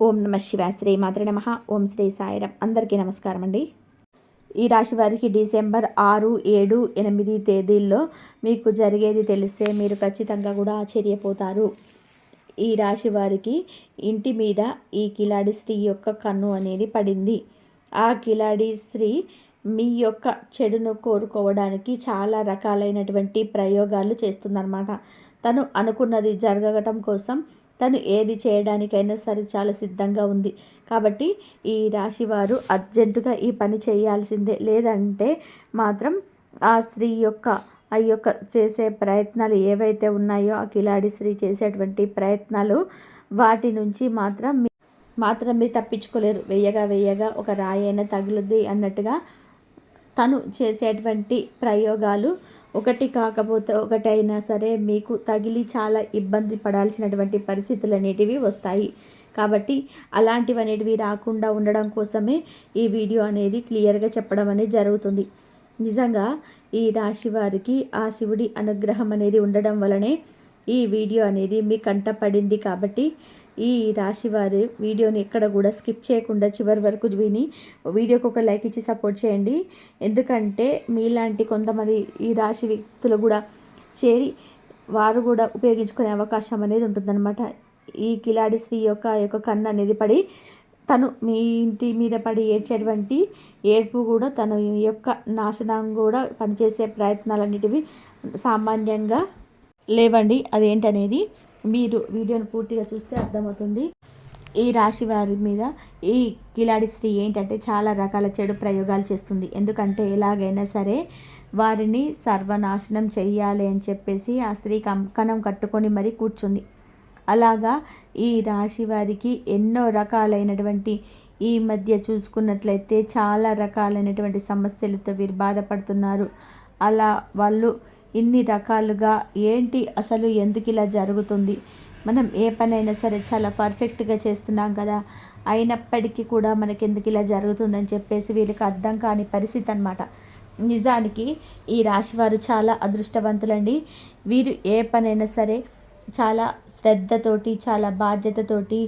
ఓం నమ శివాయ. శ్రీ మాత్రే నమః. ఓం శ్రీ సాయిరాం. అందరికీ నమస్కారం అండి. ఈ రాశి వారికి డిసెంబర్ 6, 7, 8 తేదీల్లో మీకు జరిగేది తెలిస్తే మీరు ఖచ్చితంగా కూడా ఆశ్చర్యపోతారు. ఈ రాశి వారికి ఇంటి మీద ఈ కిలాడి స్త్రీ యొక్క కన్ను అనేది పడింది. ఆ కిలాడి స్త్రీ మీ యొక్క చెడును కోరుకోవడానికి చాలా రకాలైనటువంటి ప్రయోగాలు చేస్తుందన్నమాట. తను అనుకున్నది జరగటం కోసం తను ఏది చేయడానికైనా సరే చాలా సిద్ధంగా ఉంది. కాబట్టి ఈ రాశివారు అర్జెంటుగా ఈ పని చేయాల్సిందే. లేదంటే మాత్రం ఆ స్త్రీ యొక్క చేసే ప్రయత్నాలు ఏవైతే ఉన్నాయో, ఆ కిలాడి స్త్రీ చేసేటువంటి ప్రయత్నాలు, వాటి నుంచి మాత్రం మీరు తప్పించుకోలేరు. వెయ్యగా ఒక రాయైనా తగులుద్ది అన్నట్టుగా తను చేసేటువంటి ప్రయోగాలు ఒకటి కాకపోతే ఒకటైనా సరే మీకు తగిలి చాలా ఇబ్బంది పడాల్సినటువంటి పరిస్థితులు అనేటివి వస్తాయి. కాబట్టి అలాంటివనేటివి రాకుండా ఉండడం కోసమే ఈ వీడియో అనేది క్లియర్గా చెప్పడం అనేది జరుగుతుంది. నిజంగా ఈ రాశి వారికి ఆ శివుడి అనుగ్రహం అనేది ఉండడం వలనే ఈ వీడియో అనేది మీ కంట పడింది. కాబట్టి ఈ రాశి వారి వీడియోని ఎక్కడ కూడా స్కిప్ చేయకుండా చివరి వరకు విని వీడియోకి ఒక లైక్ ఇచ్చి సపోర్ట్ చేయండి. ఎందుకంటే మీలాంటి కొంతమంది ఈ రాశి వ్యక్తులు కూడా చేరి వారు కూడా ఉపయోగించుకునే అవకాశం అనేది ఉంటుందన్నమాట. ఈ కిలాడి స్త్రీ యొక్క కన్ను అనేది పడి తను మీ ఇంటి మీద పడి ఏడ్చేటువంటి ఏడ్పు కూడా తన యొక్క నాశనం కూడా పనిచేసే ప్రయత్నాలన్నిటివి సామాన్యంగా లేవండి. అదేంటనేది మీరు వీడియోని పూర్తిగా చూస్తే అర్థమవుతుంది. ఈ రాశి వారి మీద ఈ కిలాడి స్త్రీ ఏంటంటే చాలా రకాల చెడు ప్రయోగాలు చేస్తుంది. ఎందుకంటే ఎలాగైనా సరే వారిని సర్వనాశనం చెయ్యాలి అని చెప్పేసి ఆ స్త్రీ కంకణం కట్టుకొని మరీ కూర్చుంది. అలాగా ఈ రాశి వారికి ఎన్నో రకాలైనటువంటి ఈ మధ్య చూసుకున్నట్లయితే చాలా రకాలైనటువంటి సమస్యలతో వీరు బాధపడుతున్నారు. అలా వాళ్ళు ఇన్ని రకాలుగా ఏంటి అసలు ఎందుకు ఇలా జరుగుతుంది? మనం ఏ పనైనా సరే చాలా పర్ఫెక్ట్గా చేస్తున్నాం కదా, అయినప్పటికీ కూడా మనకెందుకు ఇలా జరుగుతుందని చెప్పేసి వీరికి అర్థం కాని పరిస్థితి అన్నమాట. నిజానికి ఈ రాశివారు చాలా అదృష్టవంతులండి. వీరు ఏ పనైనా సరే చాలా శ్రద్ధతోటి, చాలా బాధ్యతతోటి,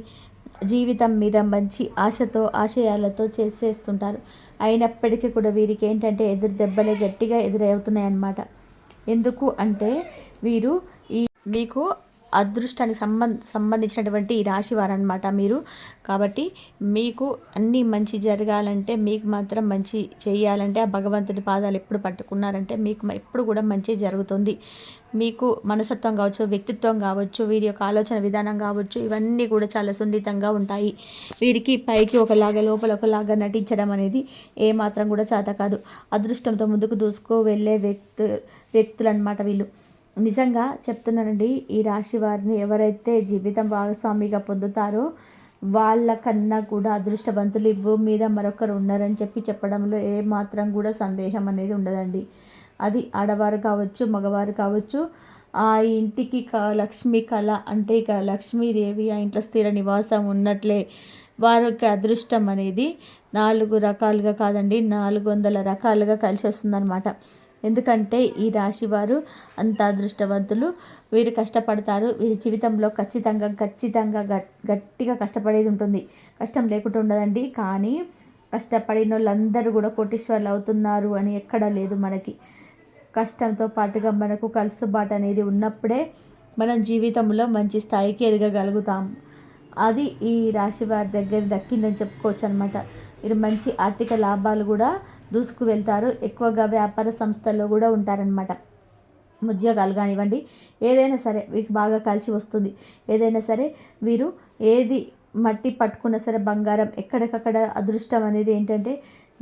జీవితం మీద మంచి ఆశతో, ఆశయాలతో చేసేస్తుంటారు. అయినప్పటికీ కూడా వీరికి ఏంటంటే ఎదురు దెబ్బలే గట్టిగా ఎదురవుతున్నాయి అన్నమాట. ఎందుకు అంటే వీరు మీకు అదృష్టానికి సంబంధించినటువంటి ఈ రాశి వారనమాట మీరు. కాబట్టి మీకు అన్నీ మంచి జరగాలంటే, మీకు మాత్రం మంచి చేయాలంటే, ఆ భగవంతుడి పాదాలు ఎప్పుడు పట్టుకున్నారంటే మీకు ఎప్పుడు కూడా మంచి జరుగుతుంది. మీకు మనస్తత్వం కావచ్చు, వ్యక్తిత్వం కావచ్చు, వీరి యొక్క ఆలోచన విధానం కావచ్చు, ఇవన్నీ కూడా చాలా సున్నితంగా ఉంటాయి. వీరికి పైకి ఒకలాగా లోపల ఒకలాగా నటించడం అనేది ఏమాత్రం కూడా చేత కాదు. అదృష్టంతో ముందుకు దూసుకు వెళ్ళే వ్యక్తులు అన్నమాట వీళ్ళు. నిజంగా చెప్తున్నానండి, ఈ రాశి వారిని ఎవరైతే జీవితం భాగస్వామిగా పొందుతారో వాళ్ళకన్నా కూడా అదృష్టవంతులు ఈ భూమి మీద మరొకరు ఉన్నారని చెప్పడంలో ఏమాత్రం కూడా సందేహం అనేది ఉండదండి. అది ఆడవారు కావచ్చు, మగవారు కావచ్చు. ఆ ఇంటికి లక్ష్మీ కళ అంటే ఇక లక్ష్మీదేవి ఆ ఇంట్లో స్థిర నివాసం ఉన్నట్లే వారికి అదృష్టం అనేది 4 రకాలుగా కాదండి, 400 రకాలుగా కలిసి వస్తుందన్నమాట. ఎందుకంటే ఈ రాశి వారు అంత అదృష్టవంతులు. వీరు కష్టపడతారు. వీరి జీవితంలో ఖచ్చితంగా గట్టిగా కష్టపడేది ఉంటుంది. కష్టం లేకుండా ఉండదండి. కానీ కష్టపడిన వాళ్ళందరూ కూడా కోటీశ్వర్లు అవుతున్నారు అని ఎక్కడా లేదు. మనకి కష్టంతో పాటుగా మనకు కలుసుబాటు అనేది ఉన్నప్పుడే మనం జీవితంలో మంచి స్థాయికి ఎదగగలుగుతాం. అది ఈ రాశి వారి దగ్గర దక్కిందని చెప్పుకోవచ్చు అనమాట. వీరు మంచి ఆర్థిక లాభాలు కూడా దూసుకు వెళ్తారు. ఎక్కువగా వ్యాపార సంస్థల్లో కూడా ఉంటారనమాట. ఉద్యోగాలు కానివ్వండి, ఏదైనా సరే వీరికి బాగా కలిసి వస్తుంది. ఏదైనా సరే వీరు ఏది మట్టి పట్టుకున్నా సరే బంగారం ఎక్కడికక్కడ అదృష్టం అనేది ఏంటంటే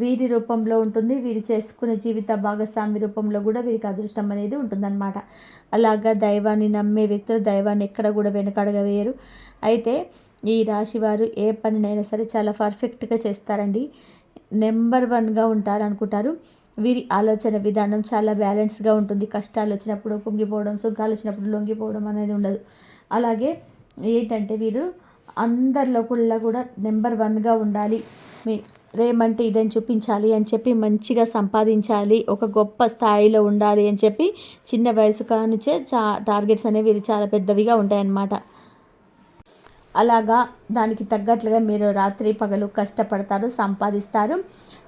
వీరి రూపంలో ఉంటుంది. వీరు చేసుకునే జీవిత భాగస్వామి రూపంలో కూడా వీరికి అదృష్టం అనేది ఉంటుందన్నమాట. అలాగా దైవాన్ని నమ్మే వ్యక్తులు దైవాన్ని ఎక్కడ కూడా వెనకడగా వేయరు. అయితే ఈ రాశి వారు ఏ పనినైనా సరే చాలా పర్ఫెక్ట్గా చేస్తారండి. నెంబర్ 1గా ఉంటారనుకుంటారు. వీరి ఆలోచన విధానం చాలా బ్యాలెన్స్గా ఉంటుంది. కష్టాలు వచ్చినప్పుడు పొంగిపోవడం, సుఖాలు వచ్చినప్పుడు లొంగిపోవడం అనేది ఉండదు. అలాగే ఏంటంటే వీరు అందరిలో కూడా నెంబర్ 1గా ఉండాలి. రేమంటే ఇదని చూపించాలి అని చెప్పి మంచిగా సంపాదించాలి, ఒక గొప్ప స్థాయిలో ఉండాలి అని చెప్పి చిన్న వయసు కానుంచే టార్గెట్స్ అనేవి చాలా పెద్దవిగా ఉంటాయన్నమాట. అలాగా దానికి తగ్గట్లుగా మీరు రాత్రి పగలు కష్టపడతారు, సంపాదిస్తారు.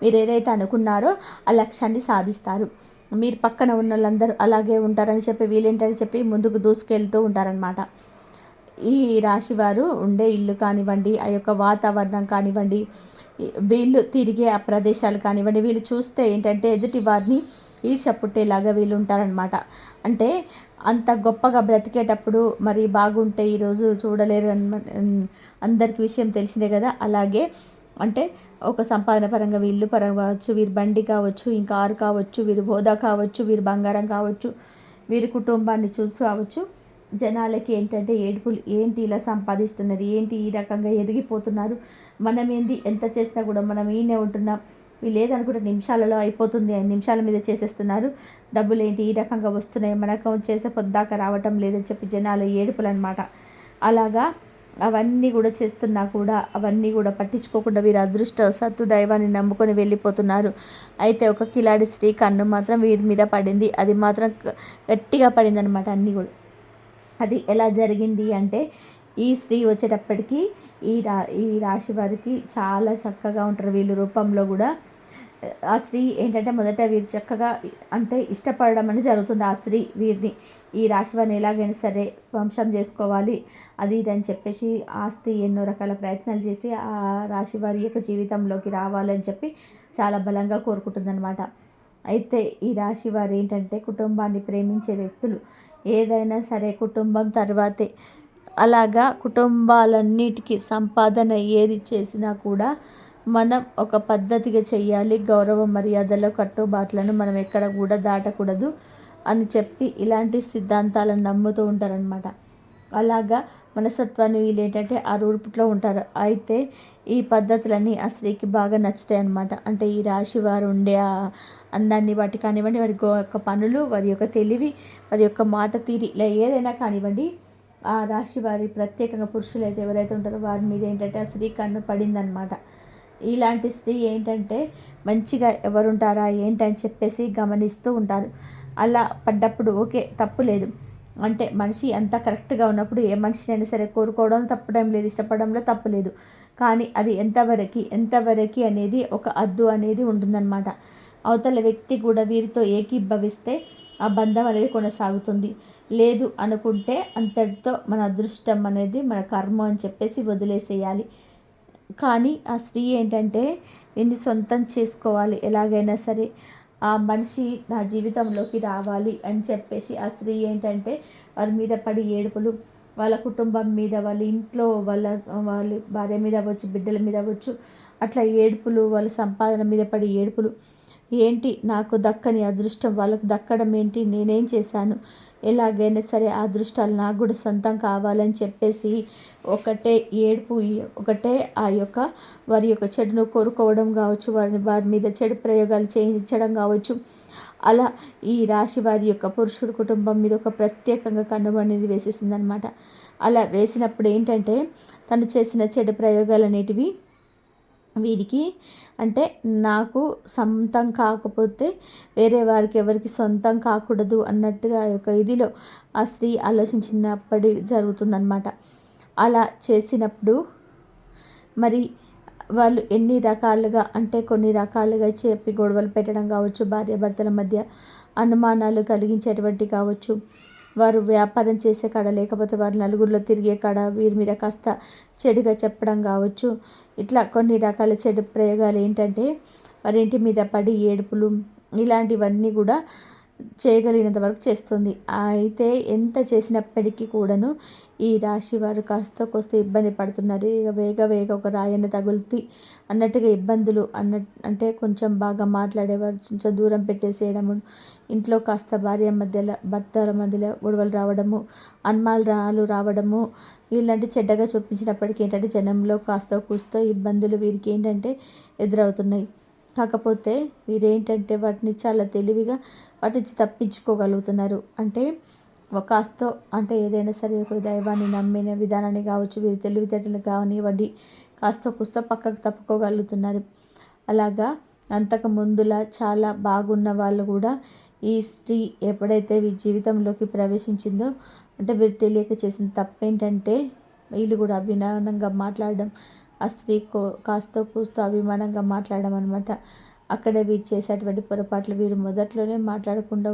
మీరు ఏదైతే అనుకున్నారో ఆ లక్ష్యాన్ని సాధిస్తారు. మీరు పక్కన ఉన్న వాళ్ళందరూ అలాగే ఉంటారని చెప్పి, వీళ్ళేంటని చెప్పి ముందుకు దూసుకెళ్తూ ఉంటారనమాట. ఈ రాశి వారు ఉండే ఇల్లు కానివ్వండి, ఆ యొక్క వాతావరణం కానివ్వండి, వీళ్ళు తిరిగే ఆ ప్రదేశాలు కానివ్వండి, వీళ్ళు చూస్తే ఏంటంటే ఎదుటి వారిని ఈర్ష్య పుట్టేలాగా వీళ్ళు ఉంటారనమాట. అంటే అంత గొప్పగా బ్రతికేటప్పుడు మరి బాగుంటే ఈరోజు చూడలేరు అందరికీ విషయం తెలిసిందే కదా. అలాగే అంటే ఒక సంపాదన పరంగా వీళ్ళు పరంగా కావచ్చు, వీరి బండి కావచ్చు, ఇంకా కారు కావచ్చు, వీరి హోదా కావచ్చు, వీరి బంగారం కావచ్చు, వీరి కుటుంబాన్ని చూసి కావచ్చు, జనాలకి ఏంటంటే ఏడుపులు, ఏంటి ఇలా సంపాదిస్తున్నది, ఏంటి ఈ రకంగా ఎదిగిపోతున్నారు, మనం ఏంది ఎంత చేసినా కూడా మనం ఈయనే ఉంటున్నాం, వీళ్ళు ఏదనుకుంటే నిమిషాలలో అయిపోతుంది, 5 నిమిషాల మీద చేసేస్తున్నారు, డబ్బులు ఏంటి ఈ రకంగా వస్తున్నాయి, మనకు చేసే పొద్దాక రావటం లేదని చెప్పి జనాలు ఏడుపులు అనమాట. అలాగా అవన్నీ కూడా చేస్తున్నా కూడా అవన్నీ కూడా పట్టించుకోకుండా వీరు అదృష్టవశాత్తు దైవాన్ని నమ్ముకొని వెళ్ళిపోతున్నారు. అయితే ఒక కిలాడి స్త్రీ కన్ను మాత్రం వీరి మీద పడింది. అది మాత్రం గట్టిగా పడింది అనమాట. అన్నీ కూడా అది ఎలా జరిగింది అంటే, ఈ స్త్రీ వచ్చేటప్పటికి ఈ రాశి వారికి చాలా చక్కగా ఉంటారు. వీళ్ళు రూపంలో కూడా ఆ స్త్రీ ఏంటంటే మొదట వీరు చక్కగా అంటే ఇష్టపడడం అనేది జరుగుతుంది. ఆ స్త్రీ వీరిని, ఈ రాశి వారిని ఎలాగైనా సరే వంశం చేసుకోవాలి అది ఇది అని చెప్పేసి ఆ స్త్రీ ఎన్నో రకాల ప్రయత్నాలు చేసి ఆ రాశి వారి యొక్క జీవితంలోకి రావాలని చెప్పి చాలా బలంగా కోరుకుంటుందన్నమాట. అయితే ఈ రాశి వారు ఏంటంటే కుటుంబాన్ని ప్రేమించే వ్యక్తులు. ఏదైనా సరే కుటుంబం తర్వాతే. అలాగా కుటుంబాలన్నిటికీ సంపాదన ఏది చేసినా కూడా మనం ఒక పద్ధతిగా చెయ్యాలి. గౌరవ మర్యాదలు, కట్టుబాట్లను మనం ఎక్కడ కూడా దాటకూడదు అని చెప్పి ఇలాంటి సిద్ధాంతాలను నమ్ముతూ ఉంటారనమాట. అలాగా మనస్తత్వాన్ని వీళ్ళేంటంటే ఆ రూపుట్లో ఉంటారు. అయితే ఈ పద్ధతులన్నీ ఆ స్త్రీకి బాగా నచ్చుతాయి అన్నమాట. అంటే ఈ రాశి వారు ఉండే ఆ అందాన్ని బట్టి కానివ్వండి, వారి యొక్క పనులు, వారి యొక్క తెలివి, వారి యొక్క మాట తీరి ఇలా ఏదైనా కానివ్వండి, ఆ రాశి వారి ప్రత్యేకంగా పురుషులు అయితే ఎవరైతే ఉంటారో వారి మీద ఏంటంటే ఆ స్త్రీ కన్ను పడిందనమాట. ఇలాంటి స్త్రీ ఏంటంటే మంచిగా ఎవరుంటారా ఏంటని చెప్పేసి గమనిస్తూ ఉంటారు. అలా పడ్డప్పుడు ఓకే, తప్పు లేదు. అంటే మనిషి అంతా కరెక్ట్గా ఉన్నప్పుడు ఏ మనిషినైనా సరే కోరుకోవడం తప్పడం లేదు, ఇష్టపడంలో తప్పు లేదు. కానీ అది ఎంతవరకు అనేది ఒక హద్దు అనేది ఉంటుందన్నమాట. అవతల వ్యక్తి కూడా వీరితో ఏకీభవిస్తే ఆ బంధం అనేది కొనసాగుతుంది. లేదు అనుకుంటే అంతటితో మన అదృష్టం అనేది మన కర్మ అని చెప్పేసి వదిలేసేయాలి. కానీ ఆ స్త్రీ ఏంటంటే వీడిని సొంతం చేసుకోవాలి ఎలాగైనా సరే, ఆ మనిషి నా జీవితంలోకి రావాలి అని చెప్పేసి ఆ స్త్రీ ఏంటంటే వారి మీద పడి ఏడుపులు, వాళ్ళ కుటుంబం మీద, వాళ్ళ ఇంట్లో వాళ్ళ భార్య మీద అవ్వచ్చు, బిడ్డల మీద అవ్వచ్చు, అట్లా ఏడుపులు, వాళ్ళ సంపాదన మీద పడి ఏడుపులు. ఏంటి నాకు దక్కని అదృష్టం వాళ్ళకు దక్కడం ఏంటి, నేనేం చేశాను, ఎలాగైనా సరే ఆ అదృష్టాలు నాకు కూడా సొంతం కావాలని చెప్పేసి ఒకటే ఏడుపు, ఒకటే ఆ యొక్క వారి యొక్క చెడును కోరుకోవడం కావచ్చు, వారి మీద చెడు ప్రయోగాలు చేయించడం కావచ్చు. అలా ఈ రాశి వారి యొక్క పురుషుడు కుటుంబం మీద ఒక ప్రత్యేకంగా కన్ను అనేది వేసేసిందనమాట. అలా వేసినప్పుడు ఏంటంటే తను చేసిన చెడు ప్రయోగాలు అనేటివి వీరికి అంటే నాకు సొంతం కాకపోతే వేరే వారికి ఎవరికి సొంతం కాకూడదు అన్నట్టుగా ఒక ఇదిలో ఆ స్త్రీ ఆలోచించినప్పటి జరుగుతుందన్నమాట. అలా చేసినప్పుడు మరి వాళ్ళు ఎన్ని రకాలుగా అంటే కొన్ని రకాలుగా చెప్పి గొడవలు పెట్టడం కావచ్చు, భార్యాభర్తల మధ్య అనుమానాలు కలిగించేటువంటి కావచ్చు, వారు వ్యాపారం చేసే కాడ లేకపోతే వారు నలుగురిలో తిరిగే కాడ వీరి మీద కాస్త చెడుగా చెప్పడం కావచ్చు. ఇట్లా కొన్ని రకాల చెడు ప్రయోగాలు ఏంటంటే వారి ఇంటి మీద పడి ఏడుపులు ఇలాంటివన్నీ కూడా చేయగలిగినంత వరకు చేస్తుంది. అయితే ఎంత చేసినప్పటికీ కూడాను ఈ రాశి వారు కాస్త కోస్త ఇబ్బంది పడుతున్నారు. ఇక వేగ ఒక రాయన్న తగులుతి అన్నట్టుగా ఇబ్బందులు అంటే కొంచెం బాగా మాట్లాడేవారు కొంచెం దూరం పెట్టేసేయడము, ఇంట్లో కాస్త భార్య మధ్యలో భర్తల మధ్యలో గొడవలు రావడము, అనుమానాలు రావడము, ఇలాంటి చెడ్డగా చూపించినప్పటికీ ఏంటంటే జనంలో కాస్త కూస్తో ఇబ్బందులు వీరికి ఏంటంటే ఎదురవుతున్నాయి. కాకపోతే వీరేంటంటే వాటిని చాలా తెలివిగా వాటి నుంచి తప్పించుకోగలుగుతున్నారు. అంటే కాస్తో అంటే ఏదైనా సరే ఒక దైవాన్ని నమ్మిన విధానాన్ని కావచ్చు, వీరి తెలివితేటలు కానివ్వండి, కాస్త కూస్తో పక్కకు తప్పుకోగలుగుతున్నారు. అలాగా అంతకు ముందులా చాలా బాగున్న వాళ్ళు కూడా ఈ స్త్రీ ఎప్పుడైతే వీరి జీవితంలోకి ప్రవేశించిందో అంటే వీరు తెలియక చేసిన తప్పేంటంటే వీళ్ళు కూడా అభిమానంగా మాట్లాడడం, ఆ స్త్రీ కాస్తో కూస్తో అభిమానంగా మాట్లాడడం అనమాట. అక్కడే వీరు చేసేటువంటి పొరపాట్లు వీరు మొదట్లోనే మాట్లాడకుండా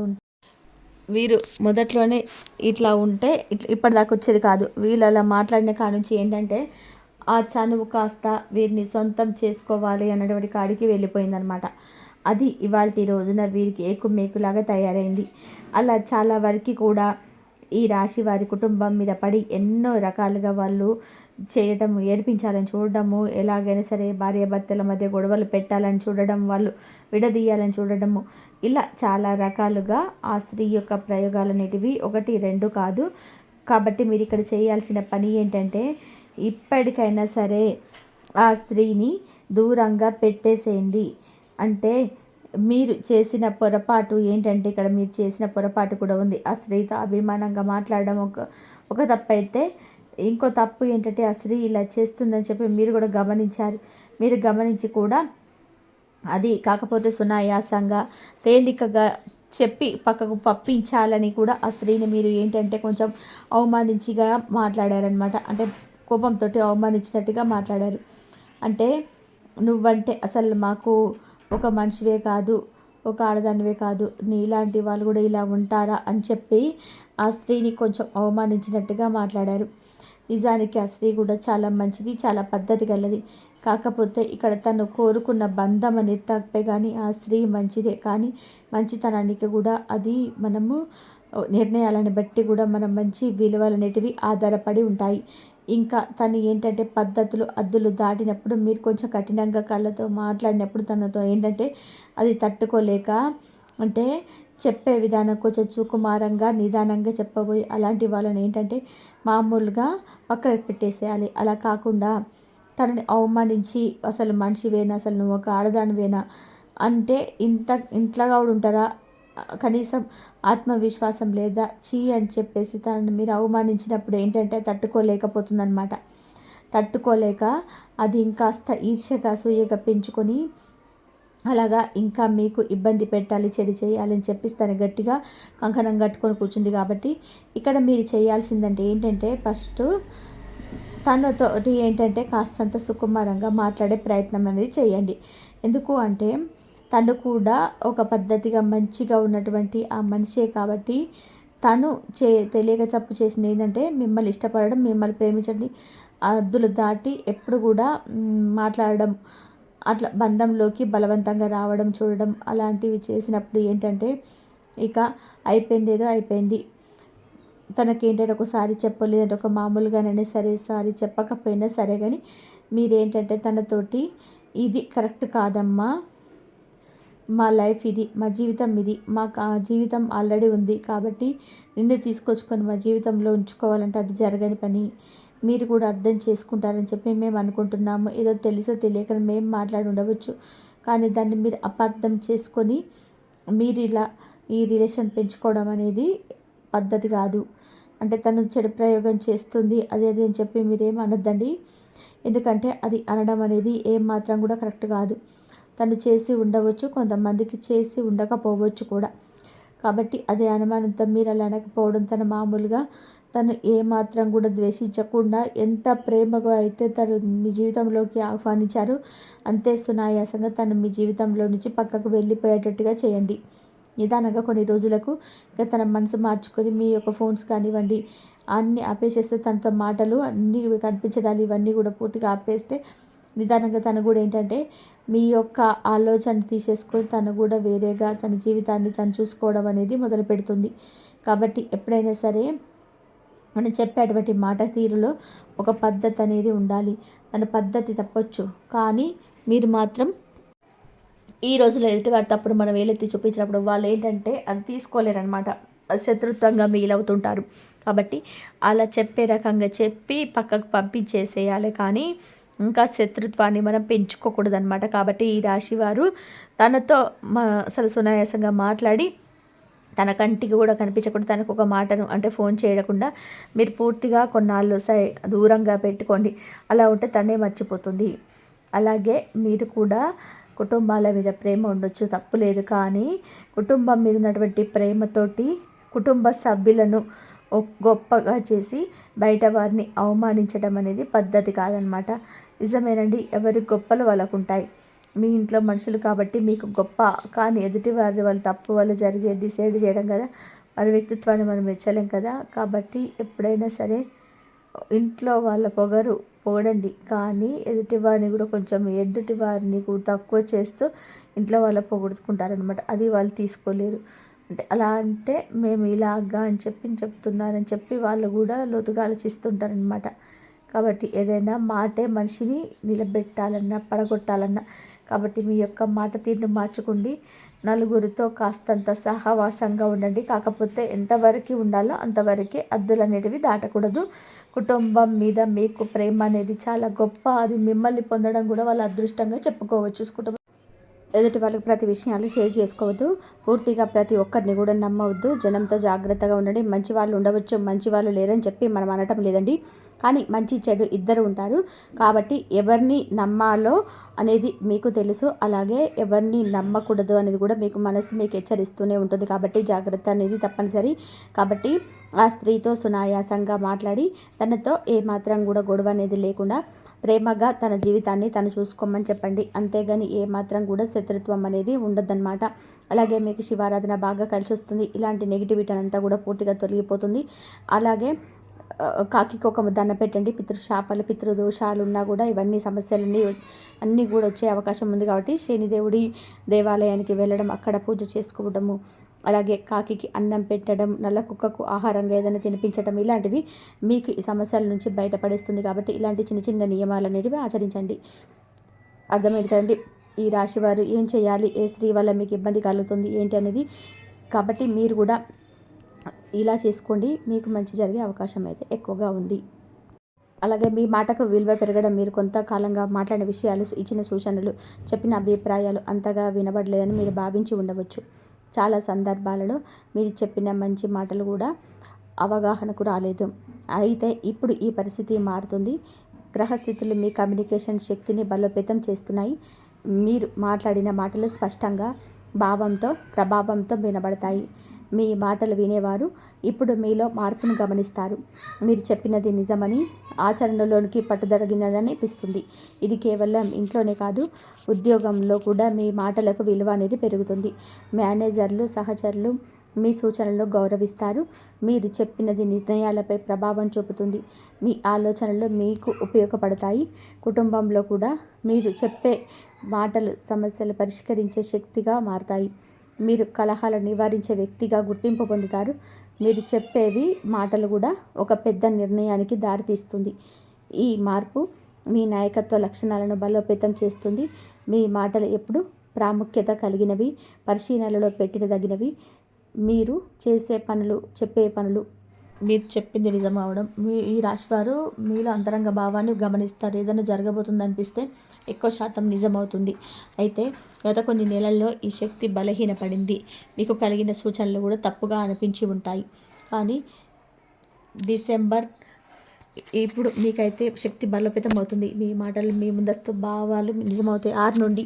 వీరు మొదట్లోనే ఇట్లా ఉంటే ఇప్పటిదాకా వచ్చేది కాదు. వీళ్ళు అలా మాట్లాడిన కానుంచి ఏంటంటే ఆ చనువు కాస్త వీరిని సొంతం చేసుకోవాలి అన్నటువంటి కాడికి వెళ్ళిపోయిందనమాట. అది ఇవాల్టి రోజున వీరికి ఏకుమేకులాగా తయారైంది. అలా చాలా వరకు కూడా ఈ రాశి వారి కుటుంబం మీద పడి ఎన్నో రకాలుగా వాళ్ళు చేయడము, ఏడిపించాలని చూడడము, ఎలాగైనా సరే భార్యాభర్తల మధ్య గొడవలు పెట్టాలని చూడడం, వాళ్ళు విడదీయాలని చూడడము, ఇలా చాలా రకాలుగా ఆ స్త్రీ యొక్క ప్రయోగాలు అనేటివి 1, 2 కాదు. కాబట్టి మీరు ఇక్కడ చేయాల్సిన పని ఏంటంటే ఇప్పటికైనా సరే ఆ స్త్రీని దూరంగా పెట్టేసేయండి. అంటే మీరు చేసిన పొరపాటు ఏంటంటే ఇక్కడ మీరు చేసిన పొరపాటు కూడా ఉంది. ఆ స్త్రీతో అభిమానంగా మాట్లాడడం ఒక తప్పు అయితే, ఇంకో తప్పు ఏంటంటే ఆ స్త్రీ ఇలా చేస్తుందని చెప్పి మీరు కూడా గమనించారు. మీరు గమనించి కూడా అది కాకపోతే సునాయాసంగా తేలికగా చెప్పి పక్కకు పంపించాలని కూడా ఆ స్త్రీని మీరు ఏంటంటే కొంచెం అవమానించిగా మాట్లాడారనమాట. అంటే కోపంతో అవమానించినట్టుగా మాట్లాడారు. అంటే నువ్వంటే అసలు మాకు ఒక మనిషివే కాదు, ఒక ఆడదానివే కాదు, నీలాంటి వాళ్ళు కూడా ఇలా ఉంటారా అని చెప్పి ఆ స్త్రీని కొంచెం అవమానించినట్టుగా మాట్లాడారు. నిజానికి ఆ స్త్రీ కూడా చాలా మంచిది, చాలా పద్ధతి గలది. కాకపోతే ఇక్కడ తను కోరుకున్న బంధం అనేది తప్పే కానీ ఆ స్త్రీ మంచిదే. కానీ మంచితనానికి కూడా అది మనము నిర్ణయాలను బట్టి కూడా మనం మంచి విలువలు అనేటివి ఆధారపడి ఉంటాయి. ఇంకా తను ఏంటంటే పద్ధతులు అద్దులు దాటినప్పుడు మీరు కొంచెం కఠినంగా కళ్ళతో మాట్లాడినప్పుడు తనతో ఏంటంటే అది తట్టుకోలేక అంటే చెప్పే విధానం కొంచెం సుకుమారంగా నిదానంగా చెప్పబోయి అలాంటి వాళ్ళని ఏంటంటే మామూలుగా పక్కకు పెట్టేసేయాలి. అలా కాకుండా తనని అవమానించి అసలు మనిషివేనా, అసలు నువ్వు ఒక ఆడదానివేనా అంటే ఇంట్లో కూడా ఉంటారా, కనీసం ఆత్మవిశ్వాసం లేదా, చీ అని చెప్పేసి తనని మీరు అవమానించినప్పుడు ఏంటంటే తట్టుకోలేకపోతుందనమాట. తట్టుకోలేక అది ఇంకాస్త ఈర్ష్యగా అసూయగా పెంచుకొని అలాగా ఇంకా మీకు ఇబ్బంది పెట్టాలి, చెడు చేయాలని చెప్పేసి తను గట్టిగా కంకణం కట్టుకొని కూర్చుంది. కాబట్టి ఇక్కడ మీరు చేయాల్సిందంటే ఏంటంటే ఫస్ట్ తనతోటి ఏంటంటే కాస్తంత సుకుమారంగా మాట్లాడే ప్రయత్నం అనేది చేయండి. ఎందుకు అంటే తను కూడా ఒక పద్ధతిగా మంచిగా ఉన్నటువంటి ఆ మనిషే కాబట్టి తను తెలియక తప్పు చేసింది ఏంటంటే మిమ్మల్ని ఇష్టపడడం, మిమ్మల్ని ప్రేమించండి, హద్దులు దాటి ఎప్పుడు కూడా మాట్లాడడం, అట్లా బంధంలోకి బలవంతంగా రావడం చూడడం అలాంటివి చేసినప్పుడు ఏంటంటే ఇక అయిపోయింది, ఏదో అయిపోయింది. తనకేంటంటే ఒకసారి చెప్పలేదంటే ఒక మామూలుగానైనా సరే సారీ చెప్పకపోయినా సరే కానీ మీరేంటంటే తనతోటి ఇది కరెక్ట్ కాదమ్మా, మా లైఫ్ ఇది, మా జీవితం ఇది, మాకు ఆ జీవితం ఆల్రెడీ ఉంది కాబట్టి నిన్ను తీసుకొచ్చుకొని మా జీవితంలో ఉంచుకోవాలంటే అది జరగని పని, మీరు కూడా అర్థం చేసుకుంటారని చెప్పి మేము అనుకుంటున్నాము. ఏదో తెలుసో తెలియక మేము మాట్లాడి ఉండవచ్చు, కానీ దాన్ని మీరు అపార్థం చేసుకొని మీరు ఇలా ఈ రిలేషన్ పెంచుకోవడం అనేది పద్ధతి కాదు. అంటే తను చెడు ప్రయోగం చేస్తుంది అది అది అని చెప్పి మీరేం అనొద్దండి. ఎందుకంటే అది అనడం అనేది ఏమాత్రం కూడా కరెక్ట్ కాదు. తను చేసి ఉండవచ్చు, కొంతమందికి చేసి ఉండకపోవచ్చు కూడా. కాబట్టి అదే అనుమానంతో మీరు అలా అనకపోవడం, తను మామూలుగా తను ఏమాత్రం కూడా ద్వేషించకుండా ఎంత ప్రేమగా అయితే తను మీ జీవితంలోకి ఆహ్వానించారో అంతే సునాయాసంగా తను మీ జీవితంలో నుంచి పక్కకు వెళ్ళిపోయేటట్టుగా చేయండి. నిదానంగా కొన్ని రోజులకు ఇక తన మనసు మార్చుకొని మీ యొక్క ఫోన్స్ కానివ్వండి అన్నీ ఆపేసేస్తే, తనతో మాటలు అన్నీ కనిపించడాలు ఇవన్నీ కూడా పూర్తిగా ఆపేస్తే నిదానంగా తను కూడా ఏంటంటే మీ యొక్క ఆలోచన తీసేసుకొని తను కూడా వేరేగా తన జీవితాన్ని తను చూసుకోవడం అనేది మొదలు పెడుతుంది. కాబట్టి ఎప్పుడైనా సరే మనం చెప్పేటువంటి మాట తీరులో ఒక పద్ధతి అనేది ఉండాలి. తన పద్ధతి తప్పొచ్చు, కానీ మీరు మాత్రం ఈ రోజుల్లో ఎదుటివారి తప్పుడు మనం వేలెత్తి చూపించినప్పుడు వాళ్ళు ఏంటంటే అది తీసుకోలేరనమాట, శత్రుత్వంగా మిగిలవుతుంటారు. కాబట్టి అలా చెప్పే రకంగా చెప్పి పక్కకు పంపించేసేయాలి, కానీ ఇంకా శత్రుత్వాన్ని మనం పెంచుకోకూడదు అనమాట. కాబట్టి ఈ రాశి వారు తనతో అసలు సునాయాసంగా మాట్లాడి తన కంటికి కూడా కనిపించకుండా తనకు ఒక మాటను అంటే ఫోన్ చేయకుండా మీరు పూర్తిగా కొన్నాళ్ళు దూరంగా పెట్టుకోండి. అలా ఉంటే తనే మర్చిపోతుంది. అలాగే మీరు కూడా కుటుంబాల మీద ప్రేమ ఉండొచ్చు, తప్పు లేదు, కానీ కుటుంబం మీద ఉన్నటువంటి ప్రేమతోటి కుటుంబ సభ్యులను గొప్పగా చేసి బయట వారిని అవమానించడం అనేది పద్ధతి కాదనమాట. నిజమేనండి, ఎవరి గొప్పలు వాళ్ళకు ఉంటాయి. మీ ఇంట్లో మనుషులు కాబట్టి మీకు గొప్ప, కానీ ఎదుటి వాళ్ళ తప్పు వల్ల జరిగే డిసైడ్ చేయడం కదా. వారి వ్యక్తిత్వాన్ని మనం మెచ్చలేం కదా. కాబట్టి ఎప్పుడైనా సరే ఇంట్లో వాళ్ళ పొగడండి, కానీ ఎదుటి వారిని కూడా కొంచెం ఎదుటి వారిని తక్కువ చేస్తూ ఇంట్లో వాళ్ళ పొగుడుకుంటారనమాట. అది వాళ్ళు తీసుకోలేరు. అంటే అలా అంటే మేము ఇలాగా అని చెప్తున్నారని చెప్పి వాళ్ళు కూడా లోతుగా ఆలోచిస్తుంటారనమాట. కాబట్టి ఏదైనా మాటే మనిషిని నిలబెట్టాలన్నా పడగొట్టాలన్నా, కాబట్టి మీ యొక్క మాట తీరును మార్చుకోండి. నలుగురితో కాస్తంత సహవాసంగా ఉండండి. కాకపోతే ఎంతవరకు ఉండాలో అంతవరకే, హద్దులు అనేటివి దాటకూడదు. కుటుంబం మీద మీకు ప్రేమ అనేది చాలా గొప్ప. అది మిమ్మల్ని పొందడం కూడా వాళ్ళ అదృష్టంగా చెప్పుకోవచ్చు. కుటుంబం ఎదుటి వాళ్ళకి ప్రతి విషయాలు షేర్ చేసుకోవద్దు. పూర్తిగా ప్రతి ఒక్కరిని కూడా నమ్మవద్దు. జనంతో జాగ్రత్తగా ఉండండి. మంచి వాళ్ళు ఉండవచ్చు, మంచి వాళ్ళు లేరని చెప్పి మనం అనటం లేదండి. కానీ మంచి చెడు ఇద్దరు ఉంటారు. కాబట్టి ఎవరిని నమ్మాలో అనేది మీకు తెలుసు. అలాగే ఎవరిని నమ్మకూడదు అనేది కూడా మీకు మనసు మీకు హెచ్చరిస్తూనే ఉంటుంది. కాబట్టి జాగ్రత్త అనేది తప్పనిసరి. కాబట్టి ఆ స్త్రీతో సునాయాసంగా మాట్లాడి తనతో ఏమాత్రం కూడా గొడవ అనేది లేకుండా ప్రేమగా తన జీవితాన్ని తను చూసుకోమని చెప్పండి. అంతేగాని ఏమాత్రం కూడా శత్రుత్వం అనేది ఉండదన్నమాట. అలాగే మీకు శివారాధన బాగా కలిసి వస్తుంది. ఇలాంటి నెగిటివిటీ అంతా కూడా పూర్తిగా తొలగిపోతుంది. అలాగే కాకికి ఒక దండ పెట్టండి. పితృశాపాలు పితృదోషాలు ఉన్నా కూడా ఇవన్నీ సమస్యలన్నీ అన్నీ కూడా వచ్చే అవకాశం ఉంది. కాబట్టి శనిదేవుడి దేవాలయానికి వెళ్ళడం, అక్కడ పూజ చేసుకోవడము, అలాగే కాకికి అన్నం పెట్టడం, నల్ల కుక్కకు ఆహారంగా ఏదైనా తినిపించడం, ఇలాంటివి మీకు ఈ సమస్యల నుంచి బయటపడేస్తుంది. కాబట్టి ఇలాంటి చిన్న చిన్న నియమాలు అనేవి ఆచరించండి. అర్థమైంది కదండి. ఈ రాశి వారు ఏం చేయాలి, ఏ స్త్రీ వల్ల మీకు ఇబ్బంది కలుగుతుంది ఏంటి అనేది. కాబట్టి మీరు కూడా ఇలా చేసుకోండి. మీకు మంచి జరిగే అవకాశం అయితే ఎక్కువగా ఉంది. అలాగే మీ మాటకు విలువ పెరగడం, మీరు కొంతకాలంగా మాట్లాడిన విషయాలు, ఇచ్చిన సూచనలు, చెప్పిన అభిప్రాయాలు అంతగా వినబడలేదని మీరు భావించి ఉండవచ్చు. చాలా సందర్భాలలో మీరు చెప్పిన మంచి మాటలు కూడా అవగాహనకు రాలేదు. అయితే ఇప్పుడు ఈ పరిస్థితి మారుతుంది. గ్రహస్థితులు మీ కమ్యూనికేషన్ శక్తిని బలోపేతం చేస్తున్నాయి. మీరు మాట్లాడిన మాటలు స్పష్టంగా, భావంతో, ప్రభావంతో వినబడతాయి. మీ మాటలు వినేవారు ఇప్పుడు మీలో మార్పును గమనిస్తారు. మీరు చెప్పినది నిజమని, ఆచరణలోనికి పట్టుదలగినదని అనిపిస్తుంది. ఇది కేవలం ఇంట్లోనే కాదు, ఉద్యోగంలో కూడా మీ మాటలకు విలువ అనేది పెరుగుతుంది. మేనేజర్లు, సహచరులు మీ సూచనలను గౌరవిస్తారు. మీరు చెప్పినది నిర్ణయాలపై ప్రభావం చూపుతుంది. మీ ఆలోచనలు మీకు ఉపయోగపడతాయి. కుటుంబంలో కూడా మీరు చెప్పే మాటలు సమస్యలు పరిష్కరించే శక్తిగా మారతాయి. మీరు కలహాలను నివారించే వ్యక్తిగా గుర్తింపు పొందుతారు. మీరు చెప్పేవి మాటలు కూడా ఒక పెద్ద నిర్ణయానికి దారితీస్తుంది. ఈ మార్పు మీ నాయకత్వ లక్షణాలను బలోపేతం చేస్తుంది. మీ మాటలు ఎప్పుడు ప్రాముఖ్యత కలిగినవి, పరిశీలనలో పెట్టినదగినవి. మీరు చేసే పనులు, చెప్పే పనులు, మీరు చెప్పింది నిజం అవడం. ఈ రాశివారు మీలో అంతరంగ భావాన్ని గమనిస్తారు. ఏదైనా జరగబోతుంది అనిపిస్తే ఎక్కువ శాతం నిజమవుతుంది. అయితే గత కొన్ని నెలల్లో ఈ శక్తి బలహీనపడింది. మీకు కలిగిన సూచనలు కూడా తప్పుగా అనిపించి ఉంటాయి. కానీ డిసెంబర్ ఇప్పుడు మీకైతే శక్తి బలోపేతం అవుతుంది. మీ మాటలు, మీ ముందస్తు భావాలు నిజమవుతాయి. 6 నుండి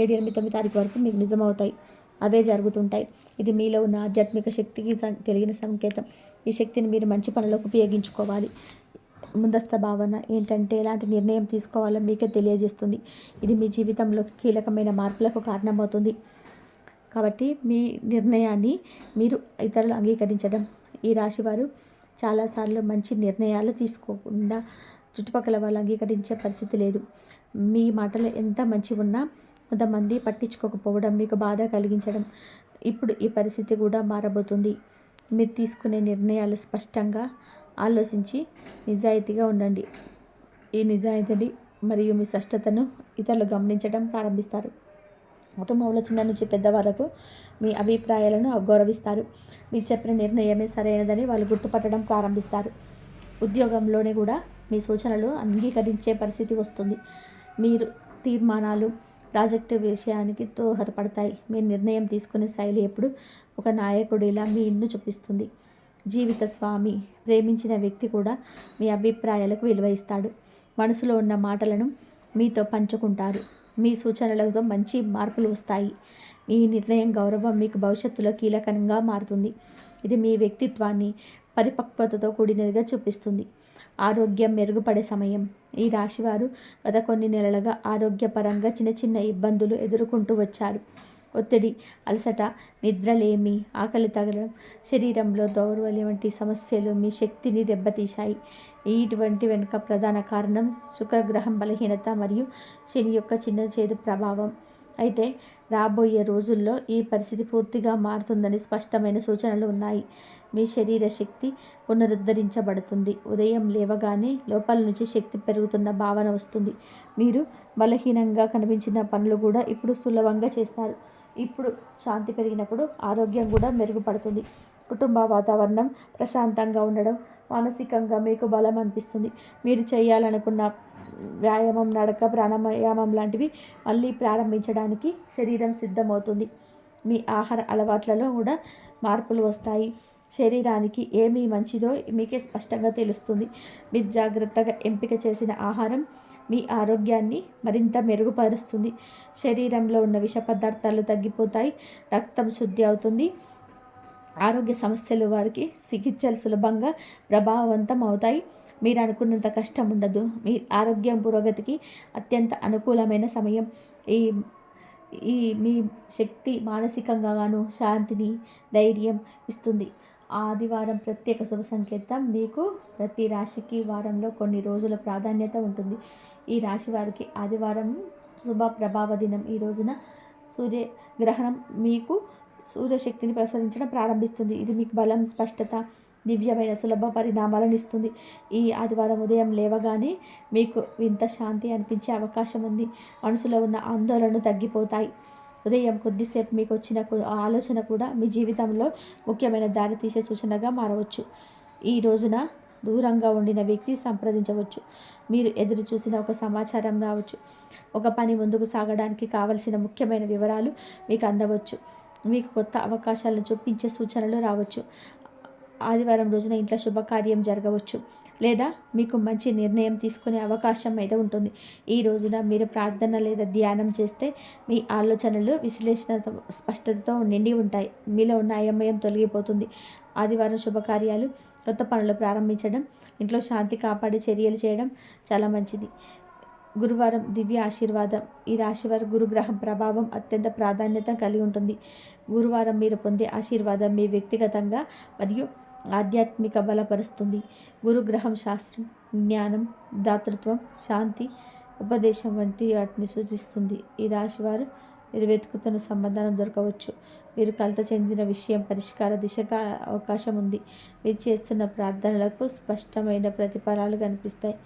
7, 8, 9 తారీఖు వరకు మీకు నిజమవుతాయి. అవే జరుగుతుంటాయి. ఇది మీలో ఉన్న ఆధ్యాత్మిక శక్తికి తెలిగిన సంకేతం. ఈ శక్తిని మీరు మంచి పనులకు ఉపయోగించుకోవాలి. ముందస్తు భావన ఏంటంటే ఎలాంటి నిర్ణయం తీసుకోవాలో మీకే తెలియజేస్తుంది. ఇది మీ జీవితంలో కీలకమైన మార్పులకు కారణమవుతుంది. కాబట్టి మీ నిర్ణయాన్ని మీరు ఇతరులు అంగీకరించడం. ఈ రాశివారు చాలాసార్లు మంచి నిర్ణయాలు తీసుకోకుండా చుట్టుపక్కల వాళ్ళు అంగీకరించే పరిస్థితి లేదు. మీ మాటలు ఎంత మంచి ఉన్నా కొంతమంది పట్టించుకోకపోవడం మీకు బాధ కలిగించడం. ఇప్పుడు ఈ పరిస్థితి కూడా మారబోతుంది. మీరు తీసుకునే నిర్ణయాలు స్పష్టంగా ఆలోచించి నిజాయితీగా ఉండండి. ఈ నిజాయితీని మరియు మీ స్పష్టతను ఇతరులు గమనించడం ప్రారంభిస్తారు. కుటుంబంలో చిన్న నుంచి పెద్ద వరకు మీ అభిప్రాయాలను గౌరవిస్తారు. మీరు చెప్పిన నిర్ణయమే సరైనదని వాళ్ళు గుర్తుపట్టడం ప్రారంభిస్తారు. ఉద్యోగంలోనే కూడా మీ సూచనలు అంగీకరించే పరిస్థితి వస్తుంది. మీరు తీర్మానాలు, ప్రాజెక్టు విషయానికి దోహదపడతాయి. మీ నిర్ణయం తీసుకునే శైలి ఎప్పుడు ఒక నాయకుడిలా మీ ఇన్ను చూపిస్తుంది. జీవిత స్వామి, ప్రేమించిన వ్యక్తి కూడా మీ అభిప్రాయాలకు విలువ ఇస్తాడు. మనసులో ఉన్న మాటలను మీతో పంచుకుంటారు. మీ సూచనలతో మంచి మార్పులు వస్తాయి. మీ నిర్ణయం, గౌరవం మీకు భవిష్యత్తులో కీలకంగా మారుతుంది. ఇది మీ వ్యక్తిత్వాన్ని పరిపక్వతతో కూడినదిగా చూపిస్తుంది. ఆరోగ్యం మెరుగుపడే సమయం. ఈ రాశివారు గత కొన్ని నెలలుగా ఆరోగ్యపరంగా చిన్న చిన్న ఇబ్బందులు ఎదుర్కొంటూ వచ్చారు. ఒత్తిడి, అలసట, నిద్రలేమి, ఆకలి తగలడం, శరీరంలో దౌర్బల్యం వంటి సమస్యలు మీ శక్తిని దెబ్బతీశాయి. ఇటువంటి వెనుక ప్రధాన కారణం శుక్రగ్రహం బలహీనత మరియు శని యొక్క చిన్న చేదు ప్రభావం. అయితే రాబోయే రోజుల్లో ఈ పరిస్థితి పూర్తిగా మారుతుందని స్పష్టమైన సూచనలు ఉన్నాయి. మీ శరీర శక్తి పునరుద్ధరించబడుతుంది. ఉదయం లేవగానే లోపల నుంచి శక్తి పెరుగుతున్న భావన వస్తుంది. మీరు బలహీనంగా కనిపించిన పనులు కూడా ఇప్పుడు సులభంగా చేస్తారు. ఇప్పుడు శాంతి పెరిగినప్పుడు ఆరోగ్యం కూడా మెరుగుపడుతుంది. కుటుంబ వాతావరణం ప్రశాంతంగా ఉండడం, మానసికంగా మీకు బలం అనిపిస్తుంది. మీరు చేయాలనుకున్న వ్యాయామం, నడక, ప్రాణాయామం లాంటివి మళ్ళీ ప్రారంభించడానికి శరీరం సిద్ధమవుతుంది. మీ ఆహార అలవాట్లలో కూడా మార్పులు వస్తాయి. శరీరానికి ఏమి మంచిదో మీకే స్పష్టంగా తెలుస్తుంది. మీరు జాగ్రత్తగా ఎంపిక చేసిన ఆహారం మీ ఆరోగ్యాన్ని మరింత మెరుగుపరుస్తుంది. శరీరంలో ఉన్న విష పదార్థాలు తగ్గిపోతాయి. రక్తం శుద్ధి అవుతుంది. ఆరోగ్య సమస్యలు వారికి చికిత్సలు సులభంగా ప్రభావవంతం అవుతాయి. మీరు అనుకున్నంత కష్టం ఉండదు. మీ ఆరోగ్యం పురోగతికి అత్యంత అనుకూలమైన సమయం. ఈ ఈ మీ శక్తి మానసికంగాను శాంతిని, ధైర్యం ఇస్తుంది. ఆదివారం ప్రత్యేక శుభ సంకేతం. మీకు ప్రతి రాశికి వారంలో కొన్ని రోజుల ప్రాధాన్యత ఉంటుంది. ఈ రాశి వారికి ఆదివారం శుభ ప్రభావ దినం. ఈ రోజున సూర్యగ్రహణం మీకు సూర్యశక్తిని ప్రసరించడం ప్రారంభిస్తుంది. ఇది మీకు బలం, స్పష్టత, దివ్యమైన సులభ పరిణామాలను ఇస్తుంది. ఈ ఆదివారం ఉదయం లేవగానే మీకు వింత శాంతి అనిపించే అవకాశం ఉంది. మనసులో ఉన్న ఆందోళనలు తగ్గిపోతాయి. ఉదయం కొద్దిసేపు మీకు వచ్చిన ఆలోచన కూడా మీ జీవితంలో ముఖ్యమైన దారి తీసే సూచనగా మారవచ్చు. ఈ రోజున దూరంగా ఉండిన వ్యక్తి సంప్రదించవచ్చు. మీరు ఎదురు చూసిన ఒక సమాచారం రావచ్చు. ఒక పని ముందుకు సాగడానికి కావలసిన ముఖ్యమైన వివరాలు మీకు అందవచ్చు. మీకు కొత్త అవకాశాలను చూపించే సూచనలు రావచ్చు. ఆదివారం రోజున ఇంట్లో శుభకార్యం జరగవచ్చు లేదా మీకు మంచి నిర్ణయం తీసుకునే అవకాశం అయితే ఉంటుంది. ఈ రోజున మీరు ప్రార్థన లేదా ధ్యానం చేస్తే మీ ఆలోచనలు విశ్లేషణ స్పష్టతతో నిండి ఉంటాయి. మీలో ఉన్న అయోమయం తొలగిపోతుంది. ఆదివారం శుభకార్యాలు, కొత్త పనులు ప్రారంభించడం, ఇంట్లో శాంతి కాపాడే చర్యలు చేయడం చాలా మంచిది. గురువారం దివ్య ఆశీర్వాదం. ఈ రాశివారి గురుగ్రహం ప్రభావం అత్యంత ప్రాధాన్యత కలిగి ఉంటుంది. గురువారం మీరు పొందే ఆశీర్వాదం మీ వ్యక్తిగతంగా మరియు ఆధ్యాత్మిక బలపరుస్తుంది. గురుగ్రహం శాస్త్రం, జ్ఞానం, దాతృత్వం, శాంతి, ఉపదేశం వంటి వాటిని సూచిస్తుంది. ఈ రాశివారు మీరు వెతుకుతున్న సమాధానం దొరకవచ్చు. మీరు కలత చెందిన విషయం పరిష్కార దిశగా అవకాశం ఉంది. మీరు చేస్తున్న ప్రార్థనలకు స్పష్టమైన ప్రతిఫలాలు కనిపిస్తాయి.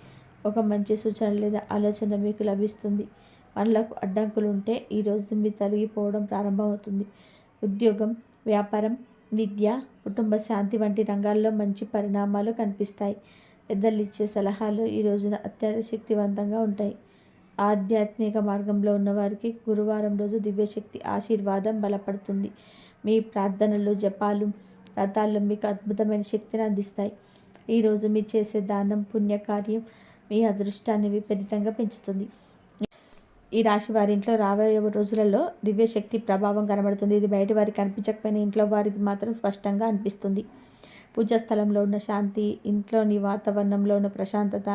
ఒక మంచి సూచన లేదా ఆలోచన మీకు లభిస్తుంది. పనులకు అడ్డంకులు ఉంటే ఈరోజు మీరు తొలగిపోవడం ప్రారంభమవుతుంది. ఉద్యోగం, వ్యాపారం, విద్య, కుటుంబ శాంతి వంటి రంగాల్లో మంచి పరిణామాలు కనిపిస్తాయి. పెద్దలు ఇచ్చే సలహాలు ఈ రోజున అత్యంత శక్తివంతంగా ఉంటాయి. ఆధ్యాత్మిక మార్గంలో ఉన్నవారికి గురువారం రోజు దివ్యశక్తి ఆశీర్వాదం బలపడుతుంది. మీ ప్రార్థనలు, జపాలు, వ్రతాలు మీకు అద్భుతమైన శక్తిని అందిస్తాయి. ఈరోజు మీరు చేసే దానం, పుణ్యకార్యం మీ అదృష్టాన్ని విపరీతంగా పెంచుతుంది. ఈ రాశి వారి ఇంట్లో రాబోయే రోజులలో దివ్యశక్తి ప్రభావం కనబడుతుంది. ఇది బయట వారికి కనిపించకపోయినా ఇంట్లో వారికి మాత్రం స్పష్టంగా అనిపిస్తుంది. పూజా స్థలంలో ఉన్న శాంతి, ఇంట్లోని వాతావరణంలో ఉన్న ప్రశాంతత,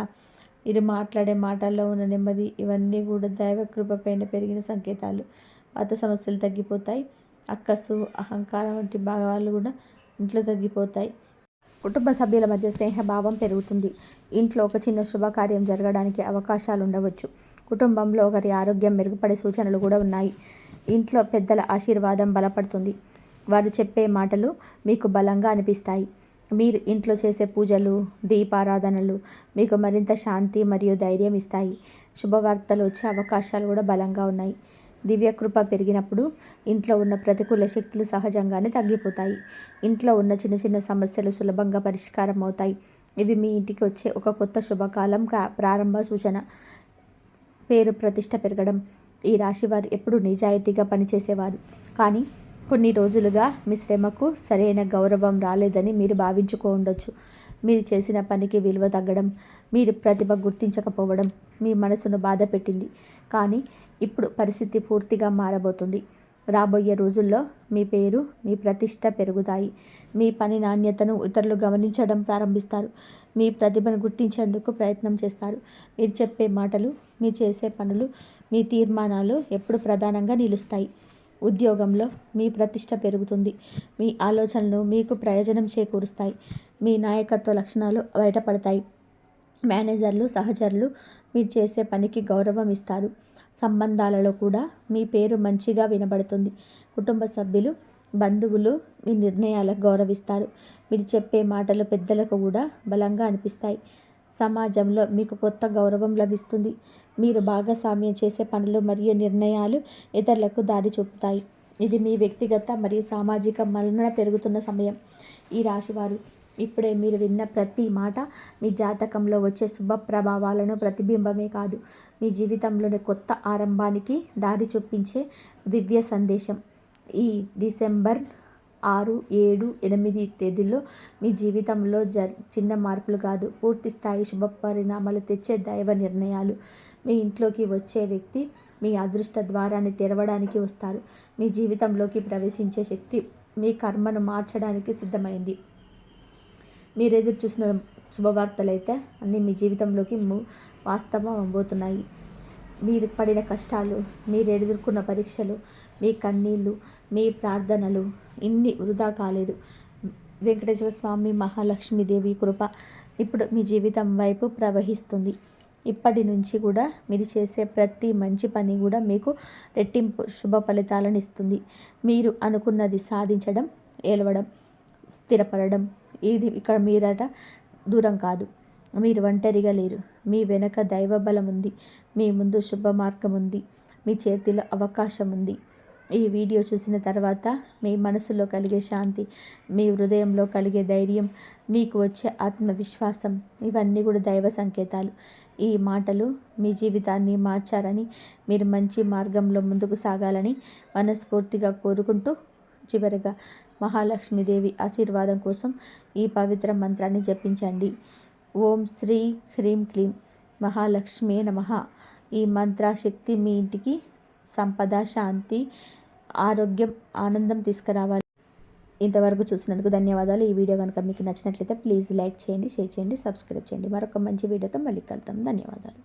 మీరు మాట్లాడే మాటల్లో ఉన్న నెమ్మది, ఇవన్నీ కూడా దైవ కృపపైన పెరిగిన సంకేతాలు. పాత సమస్యలు తగ్గిపోతాయి. అక్కసు, అహంకారం వంటి భావాలు కూడా ఇంట్లో తగ్గిపోతాయి. కుటుంబ సభ్యుల మధ్య స్నేహభావం పెరుగుతుంది. ఇంట్లో ఒక చిన్న శుభకార్యం జరగడానికి అవకాశాలు ఉండవచ్చు. కుటుంబంలో ఒకరి ఆరోగ్యం మెరుగుపడే సూచనలు కూడా ఉన్నాయి. ఇంట్లో పెద్దల ఆశీర్వాదం బలపడుతుంది. వారు చెప్పే మాటలు మీకు బలంగా అనిపిస్తాయి. మీరు ఇంట్లో చేసే పూజలు, దీపారాధనలు మీకు మరింత శాంతి మరియు ధైర్యం ఇస్తాయి. శుభవార్తలు వచ్చే అవకాశాలు కూడా బలంగా ఉన్నాయి. దివ్యకృప పెరిగినప్పుడు ఇంట్లో ఉన్న ప్రతికూల శక్తులు సహజంగానే తగ్గిపోతాయి. ఇంట్లో ఉన్న చిన్న చిన్న సమస్యలు సులభంగా పరిష్కారం అవుతాయి. ఇవి మీ ఇంటికి వచ్చే ఒక కొత్త శుభకాలం ప్రారంభ సూచన. పేరు ప్రతిష్ట పెరగడం. ఈ రాశివారు ఎప్పుడూ నిజాయితీగా పనిచేసేవారు, కానీ కొన్ని రోజులుగా మీ శ్రమకు సరైన గౌరవం రాలేదని మీరు భావించుకో ఉండొచ్చు. మీరు చేసిన పనికి విలువ తగ్గడం, మీరు ప్రతిభ గుర్తించకపోవడం మీ మనసును బాధ పెట్టింది. కానీ ఇప్పుడు పరిస్థితి పూర్తిగా మారబోతుంది. రాబోయే రోజుల్లో మీ పేరు, మీ ప్రతిష్ట పెరుగుతాయి. మీ పని నాణ్యతను ఇతరులు గమనించడం ప్రారంభిస్తారు. మీ ప్రతిభను గుర్తించేందుకు ప్రయత్నం చేస్తారు. మీరు చెప్పే మాటలు, మీరు చేసే పనులు, మీ తీర్మానాలు ఎప్పుడు ప్రధానంగా నిలుస్తాయి. ఉద్యోగంలో మీ ప్రతిష్ట పెరుగుతుంది. మీ ఆలోచనలు మీకు ప్రయోజనం చేకూరుస్తాయి. మీ నాయకత్వ లక్షణాలు బయటపడతాయి. మేనేజర్లు, సహచరులు మీరు చేసే పనికి గౌరవం ఇస్తారు. సంబంధాలలో కూడా మీ పేరు మంచిగా వినబడుతుంది. కుటుంబ సభ్యులు, బంధువులు మీ నిర్ణయాలకు గౌరవిస్తారు. మీరు చెప్పే మాటలు పెద్దలకు కూడా బలంగా అనిపిస్తాయి. సమాజంలో మీకు కొత్త గౌరవం లభిస్తుంది. మీరు భాగస్వామ్యం చేసే పనులు మరియు నిర్ణయాలు ఇతరులకు దారి చూపుతాయి. ఇది మీ వ్యక్తిగత మరియు సామాజిక మన్నన పెరుగుతున్న సమయం. ఈ రాశివారు ఇప్పుడే మీరు విన్న ప్రతి మాట మీ జాతకంలో వచ్చే శుభ ప్రభావాలను ప్రతిబింబమే కాదు, మీ జీవితంలోని కొత్త ఆరంభానికి దారి చూపించే దివ్య సందేశం. ఈ డిసెంబర్ 6, 7, 8 తేదీల్లో మీ జీవితంలో చిన్న మార్పులు కాదు, పూర్తి స్థాయి శుభ పరిణామాలు తెచ్చే దైవ నిర్ణయాలు. మీ ఇంట్లోకి వచ్చే వ్యక్తి మీ అదృష్ట ద్వారాన్ని తెరవడానికి వస్తారు. మీ జీవితంలోకి ప్రవేశించే శక్తి మీ కర్మను మార్చడానికి సిద్ధమైంది. మీరు ఎదురు చూసిన శుభవార్తలైతే అన్నీ మీ జీవితంలోకి వాస్తవం అవబోతున్నాయి. మీరు పడిన కష్టాలు, మీరు ఎదుర్కొన్న పరీక్షలు, మీ కన్నీళ్ళు, మీ ప్రార్థనలు ఇన్ని వృధా కాలేదు. వెంకటేశ్వర స్వామి, మహాలక్ష్మీదేవి కృప ఇప్పుడు మీ జీవితం వైపు ప్రవహిస్తుంది. ఇప్పటి నుంచి కూడా మీరు చేసే ప్రతి మంచి పని కూడా మీకు రెట్టింపు శుభ ఫలితాలను ఇస్తుంది. మీరు అనుకున్నది సాధించడం, ఏలవడం, స్థిరపడడం, ఇది ఇక్కడ మీరట దూరం కాదు. మీరు ఒంటరిగా లేరు. మీ వెనక దైవ బలం ఉంది. మీ ముందు శుభ మార్గం ఉంది. మీ చేతిలో అవకాశం ఉంది. ఈ వీడియో చూసిన తర్వాత మీ మనసులో కలిగే శాంతి, మీ హృదయంలో కలిగే ధైర్యం, మీకు వచ్చే ఆత్మవిశ్వాసం ఇవన్నీ కూడా దైవ సంకేతాలు. ఈ మాటలు మీ జీవితాన్ని మార్చారని, మీరు మంచి మార్గంలో ముందుకు సాగాలని మనస్ఫూర్తిగా కోరుకుంటూ, చివరిగా మహాలక్ష్మీదేవి ఆశీర్వాదం కోసం ఈ పవిత్ర మంత్రాన్ని జపించండి. ఓం శ్రీ హ్రీం క్లీం మహాలక్ష్మీ నమః. ఈ మంత్రశక్తి మీ ఇంటికి సంపద, శాంతి, ఆరోగ్యం, ఆనందం తీసుకురావాలి. ఇంతవరకు చూసినందుకు ధన్యవాదాలు. ఈ వీడియో కనుక మీకు నచ్చినట్లయితే ప్లీజ్ లైక్ చేయండి, షేర్ చేయండి, సబ్స్క్రైబ్ చేయండి. మరొక మంచి వీడియోతో మళ్ళీ కలుద్దాం. ధన్యవాదాలు.